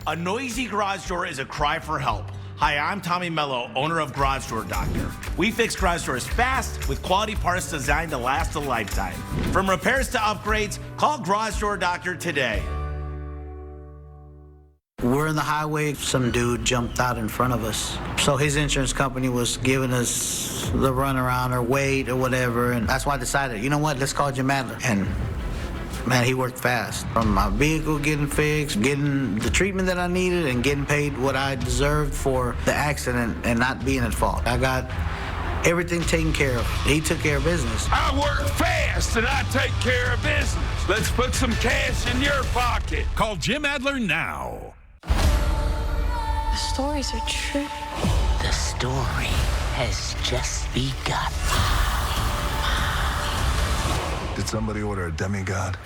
A noisy garage door is a cry for help. Hi, I'm Tommy Mello, owner of Garage Door Doctor. We fix garage doors fast with quality parts designed to last a lifetime. From repairs to upgrades, call Garage Door Doctor today. We're in the highway, some dude jumped out in front of us. So his insurance company was giving us the runaround or wait or whatever, and that's why I decided, you know what, let's call Jim Adler. And man, he worked fast. From my vehicle getting fixed, getting the treatment that I needed, and getting paid what I deserved for the accident and not being at fault. I got everything taken care of. He took care of business. I work fast and I take care of business. Let's put some cash in your pocket. Call Jim Adler now. The stories are true. The story has just begun. Did somebody order a demigod?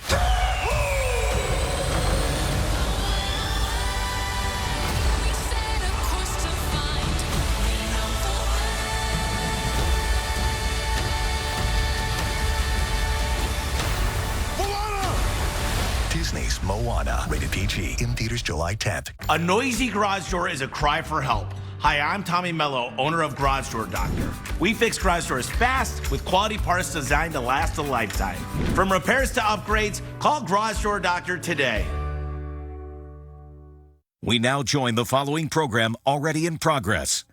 Disney's Moana, rated PG, in theaters July 10th. A noisy garage door is a cry for help. Hi, I'm Tommy Mello, owner of Garage Door Doctor. We fix garage doors fast with quality parts designed to last a lifetime. From repairs to upgrades, call Garage Door Doctor today. We now join the following program already in progress.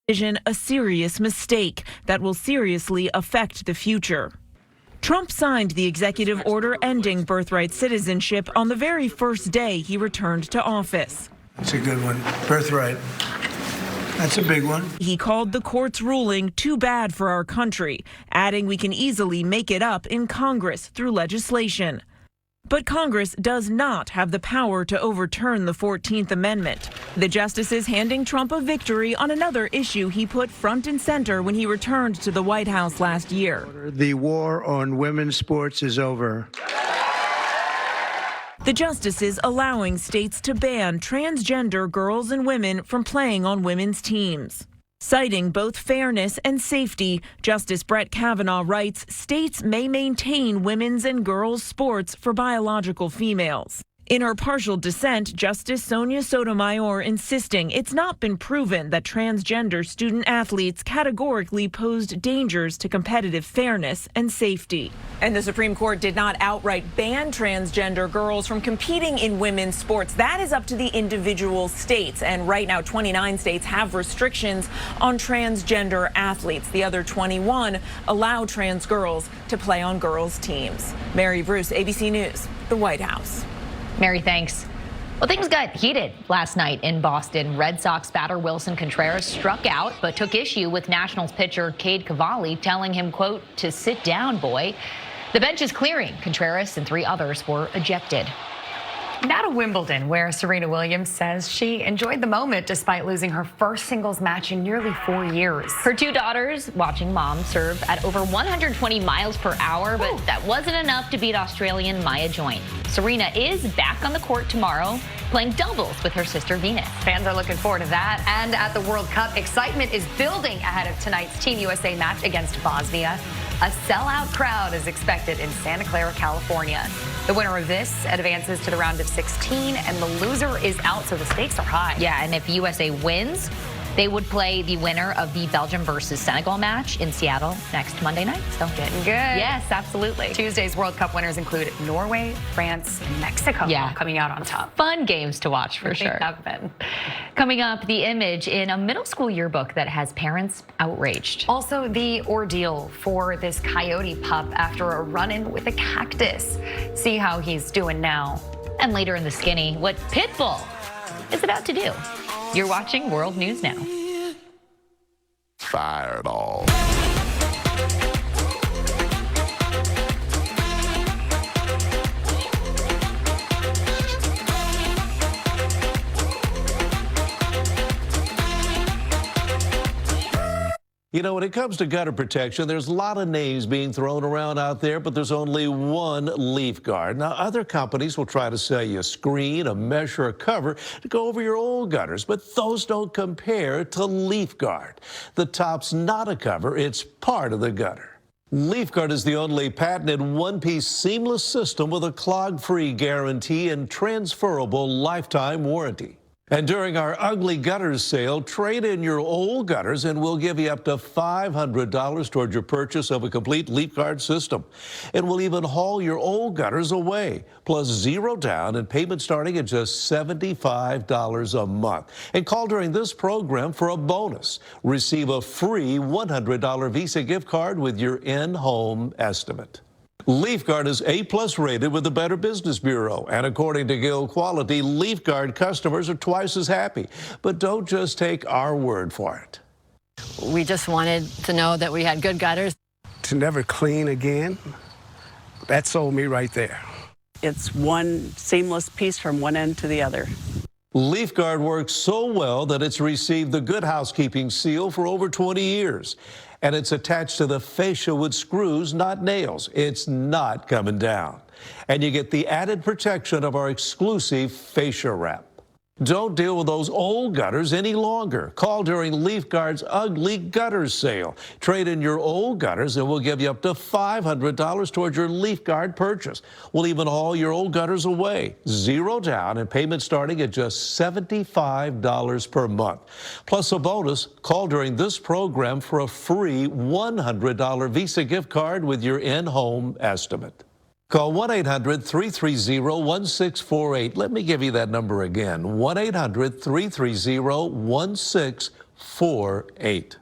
A serious mistake that will seriously affect the future. Trump signed the executive order ending birthright citizenship on the very first day he returned to office. That's a good one. Birthright. That's a big one. He called the court's ruling too bad for our country, adding we can easily make it up in Congress through legislation. But Congress does not have the power to overturn the 14th Amendment. The justices handing Trump a victory on another issue he put front and center when he returned to the White House last year. The war on women's sports is over. The justices allowing states to ban transgender girls and women from playing on women's teams. Citing both fairness and safety, Justice Brett Kavanaugh writes states may maintain women's and girls' sports for biological females. In her partial dissent, Justice Sonia Sotomayor insisting it's not been proven that transgender student athletes categorically posed dangers to competitive fairness and safety. And the Supreme Court did not outright ban transgender girls from competing in women's sports. That is up to the individual states. And right now, 29 states have restrictions on transgender athletes. The other 21 allow trans girls to play on girls' teams. Mary Bruce, ABC News, the White House. Mary, thanks. Well, things got heated last night in Boston. Red Sox batter Wilson Contreras struck out, but took issue with Nationals pitcher Cade Cavalli, telling him, quote, to sit down, boy. The bench is clearing. Contreras and 3 others were ejected. Now to Wimbledon, where Serena Williams says she enjoyed the moment despite losing her first singles match in nearly 4 years. Her 2 daughters, watching mom serve at over 120 miles per hour, but that wasn't enough to beat Australian Maya Joint. Serena is back on the court tomorrow, playing doubles with her sister Venus. Fans are looking forward to that. And at the World Cup, excitement is building ahead of tonight's Team USA match against Bosnia. A sellout crowd is expected in Santa Clara, California. The winner of this advances to the round of 16, and the loser is out, so the stakes are high. Yeah, and if USA wins, they would play the winner of the Belgium versus Senegal match in Seattle next Monday night. So getting good. Yes, absolutely. Tuesday's World Cup winners include Norway, France, and Mexico coming out on top. Fun games to watch for sure. They have been. Coming up, the image in a middle school yearbook that has parents outraged. Also, the ordeal for this coyote pup after a run-in with a cactus. See how he's doing now. And later in the skinny, what Pitbull is about to do. You're watching World News Now. Fireball. You know, when it comes to gutter protection, there's a lot of names being thrown around out there, but there's only one Leaf Guard. Now, other companies will try to sell you a screen, a mesh, or a cover to go over your old gutters, but those don't compare to Leaf Guard. The top's not a cover, it's part of the gutter. LeafGuard is the only patented one-piece seamless system with a clog-free guarantee and transferable lifetime warranty. And during our Ugly Gutters sale, trade in your old gutters and we'll give you up to $500 toward your purchase of a complete LeafGuard system. And we'll even haul your old gutters away, plus zero down and payment starting at just $75 a month. And call during this program for a bonus. Receive a free $100 Visa gift card with your in-home estimate. LeafGuard is A+ rated with the Better Business Bureau, and according to Guild Quality, LeafGuard customers are twice as happy. But don't just take our word for it. We just wanted to know that we had good gutters. To never clean again, that sold me right there. It's one seamless piece from one end to the other. LeafGuard works so well that it's received the Good Housekeeping seal for over 20 years. And it's attached to the fascia with screws, not nails. It's not coming down. And you get the added protection of our exclusive fascia wrap. Don't deal with those old gutters any longer. Call during LeafGuard's Ugly Gutters sale. Trade in your old gutters and we'll give you up to $500 towards your LeafGuard purchase. We'll even haul your old gutters away. Zero down and payment starting at just $75 per month. Plus a bonus, call during this program for a free $100 Visa gift card with your in-home estimate. Call 1-800-330-1648. Let me give you that number again, 1-800-330-1648.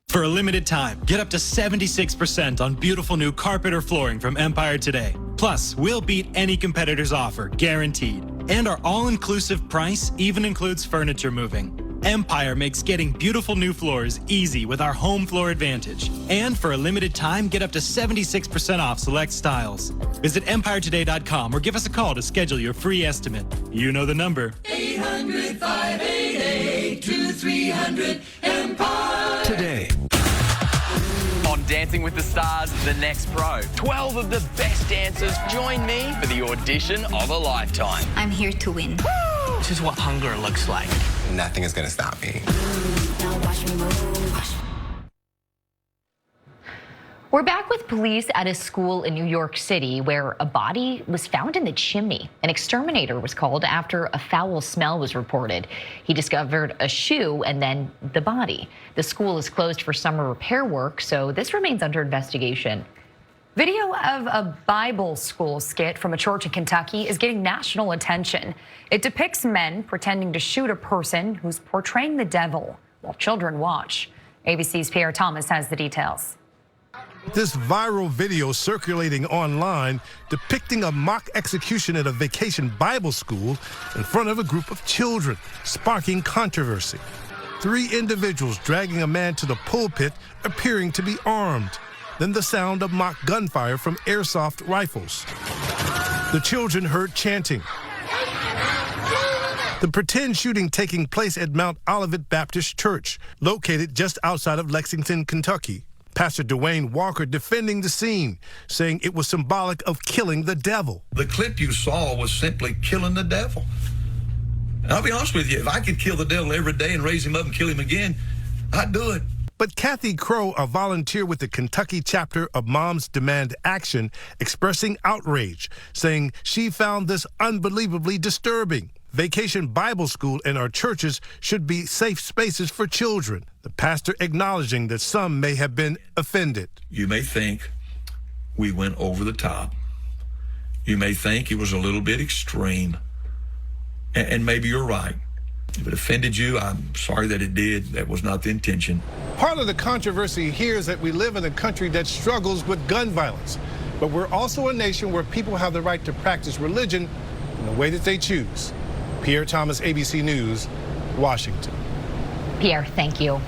For a limited time, get up to 76% on beautiful new carpet or flooring from Empire today. Plus, we'll beat any competitor's offer, guaranteed. And our all-inclusive price even includes furniture moving. Empire makes getting beautiful new floors easy with our home floor advantage. And for a limited time, get up to 76% off select styles. Visit EmpireToday.com or give us a call to schedule your free estimate. You know the number. 800-588-2300 Empire. Today. On Dancing with the Stars, The Next Pro, 12 of the best dancers join me for the audition of a lifetime. I'm here to win. This is what hunger looks like. Nothing is going to stop me. Now watch me move. We're back with police at a school in New York City where a body was found in the chimney. An exterminator was called after a foul smell was reported. He discovered a shoe and then the body. The school is closed for summer repair work, so this remains under investigation. Video of a Bible school skit from a church in Kentucky is getting national attention. It depicts men pretending to shoot a person who's portraying the devil while children watch. ABC's Pierre Thomas has the details. This viral video circulating online depicting a mock execution at a vacation Bible school in front of a group of children, sparking controversy. 3 individuals dragging a man to the pulpit appearing to be armed. Then the sound of mock gunfire from airsoft rifles. The children heard chanting. The pretend shooting taking place at Mount Olivet Baptist Church, located just outside of Lexington, Kentucky. Pastor Dwayne Walker defending the scene, saying it was symbolic of killing the devil. The clip you saw was simply killing the devil. And I'll be honest with you, if I could kill the devil every day and raise him up and kill him again, I'd do it. But Kathy Crow, a volunteer with the Kentucky chapter of Moms Demand Action, expressing outrage, saying she found this unbelievably disturbing. Vacation Bible School and our churches should be safe spaces for children. The pastor acknowledging that some may have been offended. You may think we went over the top. You may think it was a little bit extreme. And maybe you're right. If it offended you, I'm sorry that it did. That was not the intention. Part of the controversy here is that we live in a country that struggles with gun violence. But we're also a nation where people have the right to practice religion in the way that they choose. Pierre Thomas, ABC News, Washington. Pierre, thank you.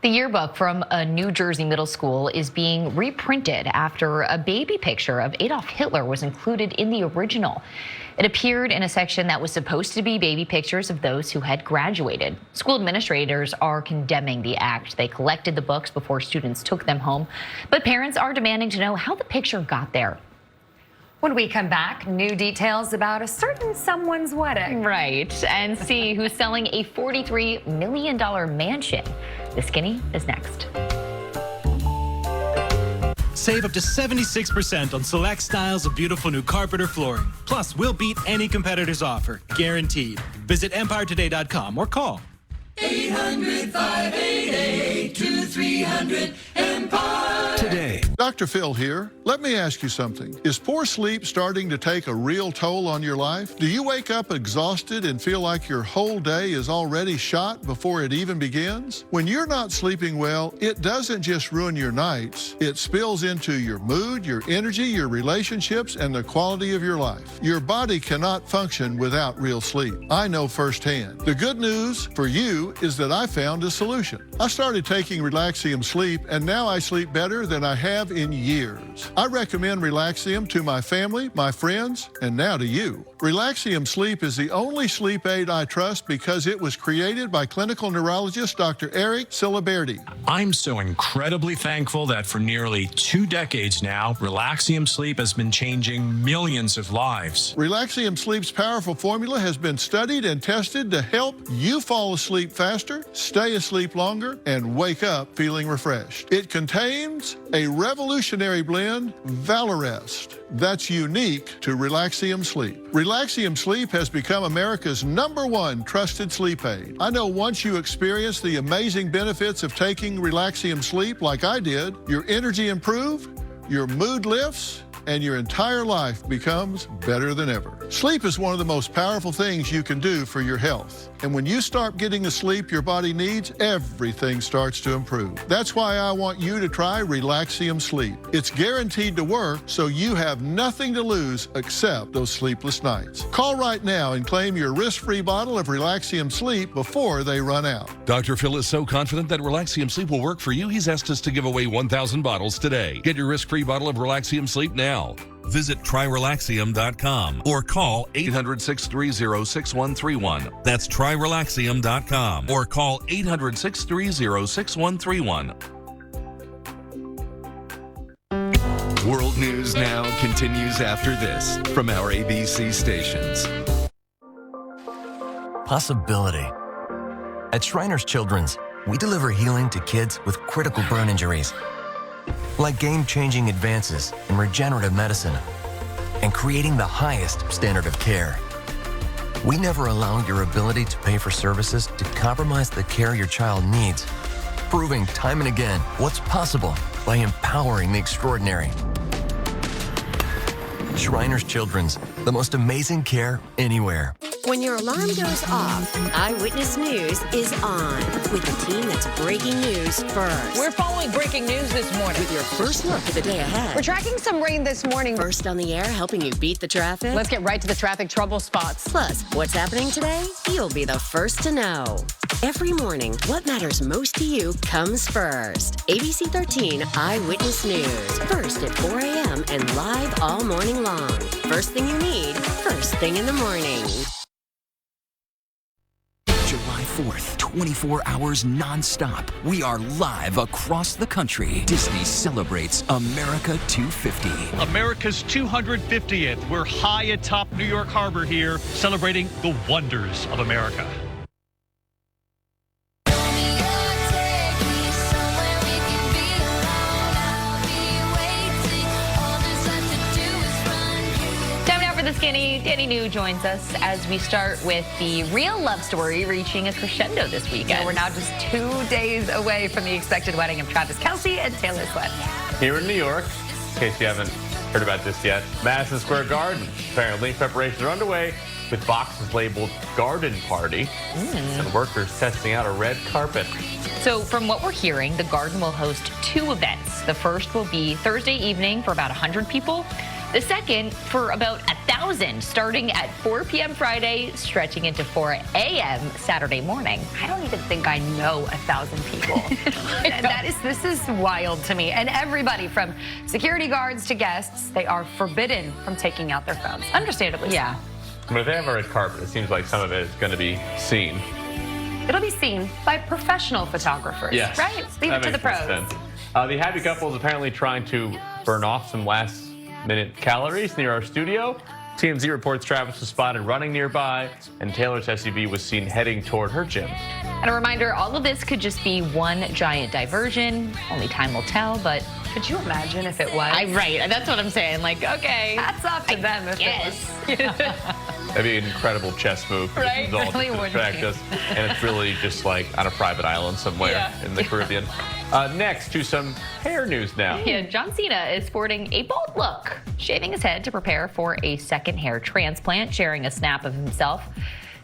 The yearbook from a New Jersey middle school is being reprinted after a baby picture of Adolf Hitler was included in the original. It appeared in a section that was supposed to be baby pictures of those who had graduated. School administrators are condemning the act. They collected the books before students took them home, but parents are demanding to know how the picture got there. When we come back, new details about a certain someone's wedding. Right, and see who's selling a $43 million mansion. The Skinny is next. Save up to 76% on select styles of beautiful new carpet or flooring. Plus, we'll beat any competitor's offer, guaranteed. Visit EmpireToday.com or call 800-588-2300 today. Dr. Phil here. Let me ask you something. Is poor sleep starting to take a real toll on your life? Do you wake up exhausted and feel like your whole day is already shot before it even begins? When you're not sleeping well, it doesn't just ruin your nights. It spills into your mood, your energy, your relationships, and the quality of your life. Your body cannot function without real sleep. I know firsthand. The good news for you is that I found a solution. I started taking Relaxium Sleep, and now I sleep better than I have in years. I recommend Relaxium to my family, my friends, and now to you. Relaxium Sleep is the only sleep aid I trust because it was created by clinical neurologist Dr. Eric Ciliberti. I'm so incredibly thankful that for nearly 2 decades now, Relaxium Sleep has been changing millions of lives. Relaxium Sleep's powerful formula has been studied and tested to help you fall asleep faster, stay asleep longer, and wake up feeling refreshed. It contains a revolutionary blend, Valerest, that's unique to Relaxium Sleep. Relaxium Sleep has become America's #1 trusted sleep aid. I know once you experience the amazing benefits of taking Relaxium Sleep like I did, your energy improves, your mood lifts, and your entire life becomes better than ever. Sleep is one of the most powerful things you can do for your health. And when you start getting the sleep your body needs, everything starts to improve. That's why I want you to try Relaxium Sleep. It's guaranteed to work, so you have nothing to lose except those sleepless nights. Call right now and claim your risk-free bottle of Relaxium Sleep before they run out. Dr. Phil is so confident that Relaxium Sleep will work for you, he's asked us to give away 1,000 bottles today. Get your risk-free bottle of Relaxium Sleep now. Visit TryRelaxium.com or call 800-630-6131. That's TryRelaxium.com or call 800-630-6131. World News Now continues after this from our ABC stations. Possibility. At Shriners Children's, we deliver healing to kids with critical burn injuries, like game-changing advances in regenerative medicine and creating the highest standard of care. We never allow your ability to pay for services to compromise the care your child needs, proving time and again what's possible by empowering the extraordinary. Shriners Children's, the most amazing care anywhere. When your alarm goes off, Eyewitness News is on with the team that's breaking news first. We're following breaking news this morning With your first look at the day ahead. We're tracking some rain this morning. First on the air, helping you beat the traffic. Let's get right to the traffic trouble spots. Plus, what's happening today? You'll be the first to know. Every morning, what matters most to you comes first. ABC 13 Eyewitness News. First at 4 a.m. and live all morning long. First thing you need, first thing in the morning. July 4th, 24 hours non-stop. We are live across the country. Disney celebrates America 250. America's 250th. We're high atop New York Harbor here, celebrating the wonders of America. The skinny Danny New joins us as we start with the real love story reaching a crescendo this weekend. Yeah, we're now just 2 days away from the expected wedding of Travis Kelce and Taylor Swift. Here in New York, in case you haven't heard about this yet, Madison Square Garden. Apparently, preparations are underway with boxes labeled Garden Party and workers testing out a red carpet. So from what we're hearing, the Garden will host 2 events. The first will be Thursday evening for about 100 people. The second for about 1,000, starting at 4 p.m. Friday, stretching into 4 a.m. Saturday morning. I don't even think I know 1,000 people. This is wild to me. And everybody from security guards to guests, they are forbidden from taking out their phones. Understandably. Yeah. But if they have a red carpet, it seems like some of it is going to be seen. It'll be seen by professional photographers, yes. right? Leave it to the pros. The happy couple is apparently trying to burn off some last-minute calories near our studio. TMZ reports Travis was spotted running nearby, and Taylor's SUV was seen heading toward her gym. And a reminder, all of this could just be one giant diversion. Only time will tell, but Could you imagine if it was? Right, that's what I'm saying. Like, okay. Hats off to them if Yes. it was. That'd be an incredible chess move. Right? This is all Really to wouldn't distract you? us. And it's really just like on a private island somewhere in the Caribbean. Next to some hair news now. Yeah, John Cena is sporting a bold look, shaving his head to prepare for a second hair transplant, sharing a snap of himself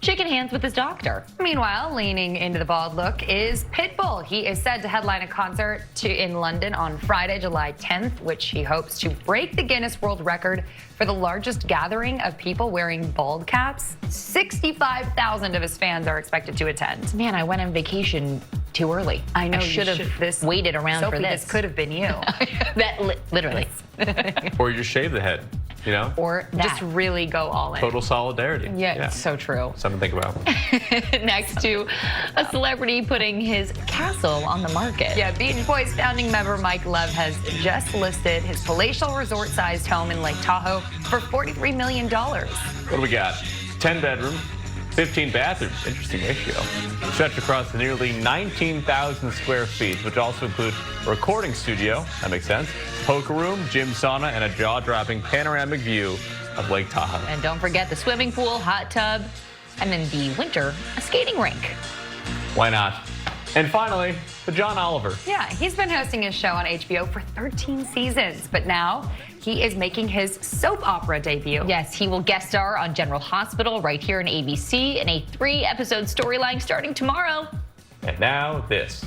shaking hands with his doctor. Meanwhile, leaning into the bald look is Pitbull. He is said to headline a concert in London on Friday, July 10th, which he hopes to break the Guinness World Record for the largest gathering of people wearing bald caps. 65,000 of his fans are expected to attend. Man, I went on vacation too early. I know. I should have waited around Sophie, for this. This could have been you. Literally. Or you just shave the head, you know? Or just really go all in. Total solidarity. Yeah, it's so true. Something to think about. Next to a celebrity putting his castle on the market. Yeah, Beach Boys founding member Mike Love has just listed his palatial resort-sized home in Lake Tahoe for $43 million. What do we got? 10 bedrooms, 15 bathrooms. Interesting ratio. Stretched across nearly 19,000 square feet, which also include a recording studio. That makes sense. Poker room, gym, sauna, and a jaw-dropping panoramic view of Lake Tahoe. And don't forget the swimming pool, hot tub, and in the winter, a skating rink. Why not? And finally, the John Oliver. Yeah, he's been hosting his show on HBO for 13 seasons, but now he is making his soap opera debut. Yes, he will guest star on General Hospital right here in ABC in a 3-episode storyline starting tomorrow. And now this.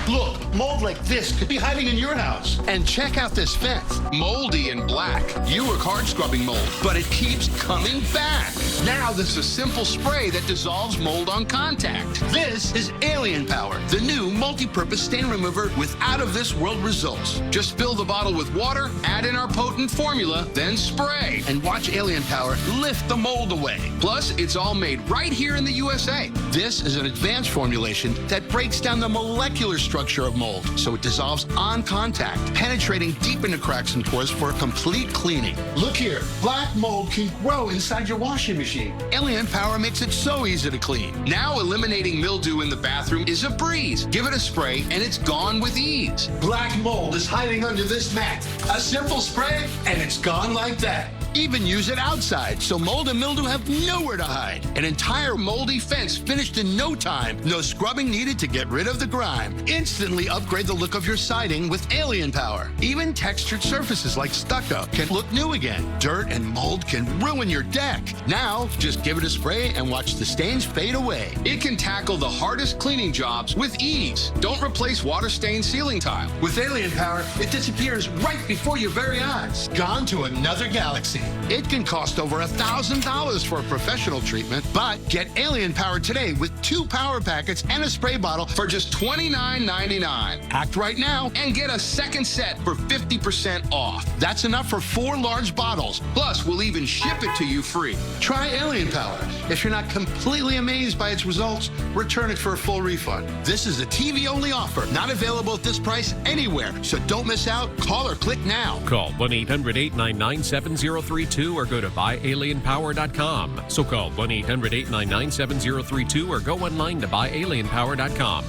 Look, mold like this could be hiding in your house. And check out this fence. Moldy and black. You work hard scrubbing mold, but it keeps coming back. Now there's a simple spray that dissolves mold on contact. This is Alien Power, the new multi-purpose stain remover with out-of-this-world results. Just fill the bottle with water, add in our potent formula, then spray. And watch Alien Power lift the mold away. Plus, it's all made right here in the USA. This is an advanced formulation that breaks down the molecular structure of mold, so it dissolves on contact, penetrating deep into cracks and pores for a complete cleaning. Look here, black mold can grow inside your washing machine. Alien Power makes it so easy to clean. Now eliminating mildew in the bathroom is a breeze. Give it a spray and it's gone with ease. Black mold is hiding under this mat. A simple spray and it's gone like that. Even use it outside, so mold and mildew have nowhere to hide. An entire moldy fence finished in no time. No scrubbing needed to get rid of the grime. Instantly upgrade the look of your siding with Alien Power. Even textured surfaces like stucco can look new again. Dirt and mold can ruin your deck. Now, just give it a spray and watch the stains fade away. It can tackle the hardest cleaning jobs with ease. Don't replace water-stained ceiling tile. With Alien Power, it disappears right before your very eyes. Gone to another galaxy. It can cost over $1,000 for a professional treatment, but get Alien Power today with 2 power packets and a spray bottle for just $29.99. Act right now and get a second set for 50% off. That's enough for 4 large bottles. Plus, we'll even ship it to you free. Try Alien Power. If you're not completely amazed by its results, return it for a full refund. This is a TV-only offer, not available at this price anywhere. So don't miss out. Call or click now. Call 1-800-899-7032 or go to buyalienpower.com. So call 1-800-899-7032 or go online to buyalienpower.com.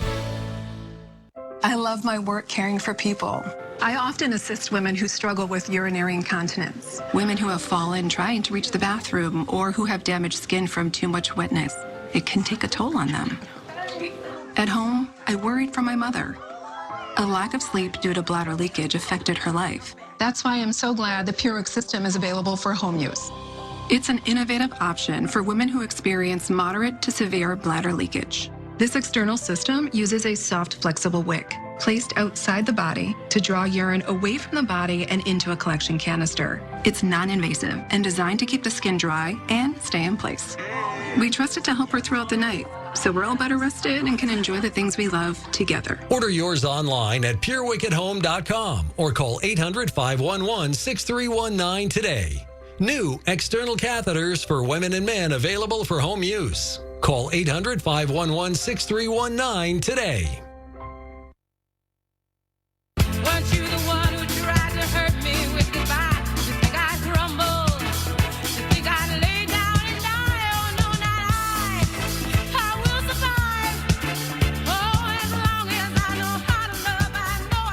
I love my work caring for people. I often assist women who struggle with urinary incontinence, women who have fallen trying to reach the bathroom, or who have damaged skin from too much wetness. It can take a toll on them. At home, I worried for my mother. A lack of sleep due to bladder leakage affected her life. That's why I'm so glad the Purex system is available for home use. It's an innovative option for women who experience moderate to severe bladder leakage. This external system uses a soft, flexible wick placed outside the body to draw urine away from the body and into a collection canister. It's non-invasive and designed to keep the skin dry and stay in place. We trust it to help her throughout the night, so we're all better rested and can enjoy the things we love together. Order yours online at PureWickAtHome.com or call 800-511-6319 today. New external catheters for women and men available for home use. Call 800-511-6319 today. Weren't you the one who tried to hurt me with goodbye? You think I crumble? You think I lay down and die? Oh, no, not I. I will survive. Oh, as long as I know how to love, I know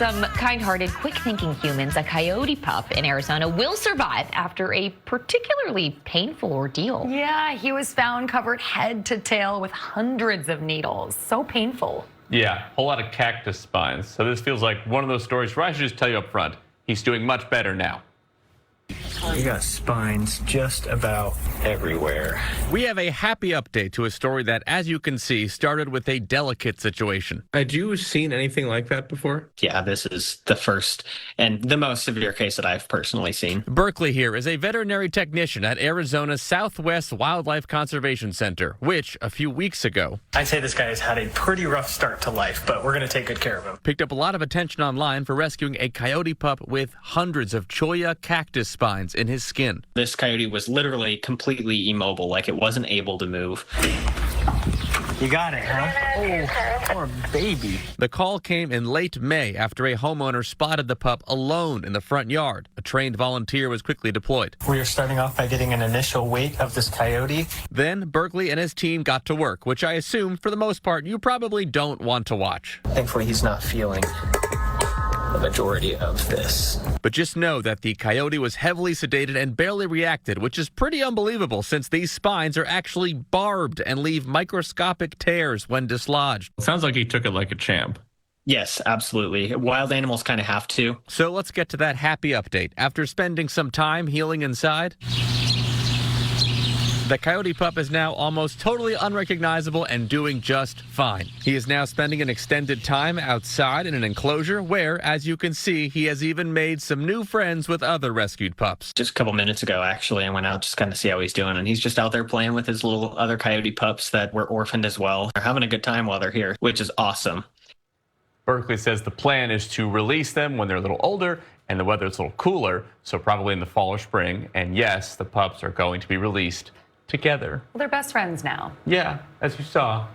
some kind-hearted, quick-thinking humans, a coyote pup in Arizona will survive after a particularly painful ordeal. Yeah, he was found covered head to tail with hundreds of needles. So painful. Yeah, a whole lot of cactus spines. So this feels like one of those stories where I should just tell you up front, he's doing much better now. You got spines just about everywhere. We have a happy update to a story that, as you can see, started with a delicate situation. Had you seen anything like that before? Yeah, this is the first and the most severe case that I've personally seen. Berkeley here is a veterinary technician at Arizona's Southwest Wildlife Conservation Center, which, a few weeks ago, I'd say this guy has had a pretty rough start to life, but we're going to take good care of him. picked up a lot of attention online for rescuing a coyote pup with hundreds of cholla cactus spines in his skin. This coyote was literally completely immobile, like it wasn't able to move. You got it, huh? Oh, poor baby. The call came in late May after a homeowner spotted the pup alone in the front yard. A trained volunteer was quickly deployed. We are starting off by getting an initial weight of this coyote. Then Berkeley and his team got to work, which I assume, for the most part, you probably don't want to watch. Thankfully, he's not feeling the majority of this. But just know that the coyote was heavily sedated and barely reacted, which is pretty unbelievable since these spines are actually barbed and leave microscopic tears when dislodged. It sounds like he took it like a champ. Yes, absolutely. Wild animals kind of have to. So let's get to that happy update. After spending some time healing inside, the coyote pup is now almost totally unrecognizable and doing just fine. He is now spending an extended time outside in an enclosure where, as you can see, he has even made some new friends with other rescued pups. Just a couple minutes ago, actually, I went out just kind of see how he's doing, and he's just out there playing with his little other coyote pups that were orphaned as well. They're having a good time while they're here, which is awesome. Berkeley says the plan is to release them when they're a little older and the weather is a little cooler, so probably in the fall or spring. And yes, the pups are going to be released together. Well, they're best friends now. Yeah, as you saw.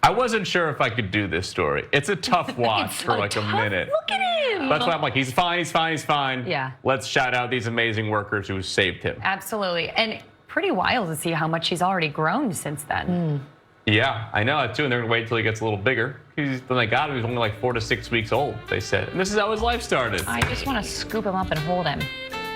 I wasn't sure if I could do this story. It's a tough watch for like a minute. Look at him. That's why I'm like, he's fine, he's fine, he's fine. Yeah. Let's shout out these amazing workers who saved him. Absolutely. And pretty wild to see how much he's already grown since then. Yeah, I know that too, and they're gonna wait until he gets a little bigger. When they got him, he was only like 4 to 6 weeks old, they said. And this is how his life started. I just want to scoop him up and hold him.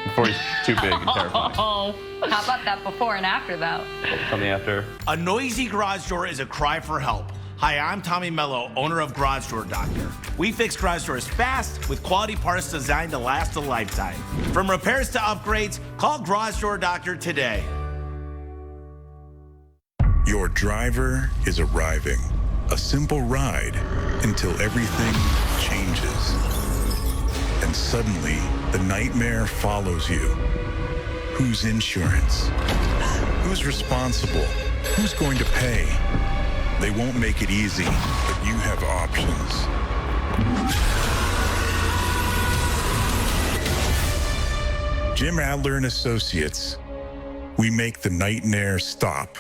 Before he's too big and terrifying. How about that before and after, though? Tell me after. A noisy garage door is a cry for help. Hi, I'm Tommy Mello, owner of Garage Door Doctor. We fix garage doors fast with quality parts designed to last a lifetime. From repairs to upgrades, call Garage Door Doctor today. Your driver is arriving. A simple ride until everything changes. And suddenly, the nightmare follows you. Whose insurance? Who's responsible? Who's going to pay? They won't make it easy, but you have options. Jim Adler and Associates. We make the nightmare stop.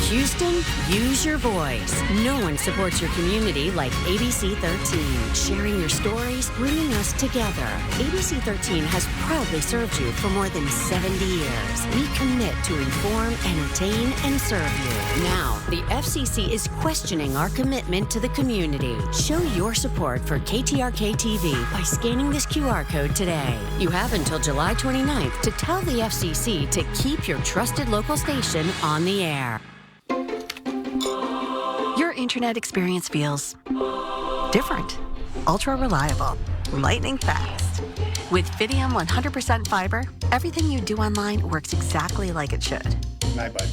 Houston, use your voice. No one supports your community like ABC 13. Sharing your stories, bringing us together. ABC 13 has proudly served you for more than 70 years. We commit to inform, entertain, and serve you. Now, the FCC is questioning our commitment to the community. Show your support for KTRK TV by scanning this QR code today. You have until July 29th to tell the FCC to keep your trusted local station on the air. Your internet experience feels different, ultra reliable, lightning fast. With Fidium 100% fiber, everything you do online works exactly like it should. Night, bud.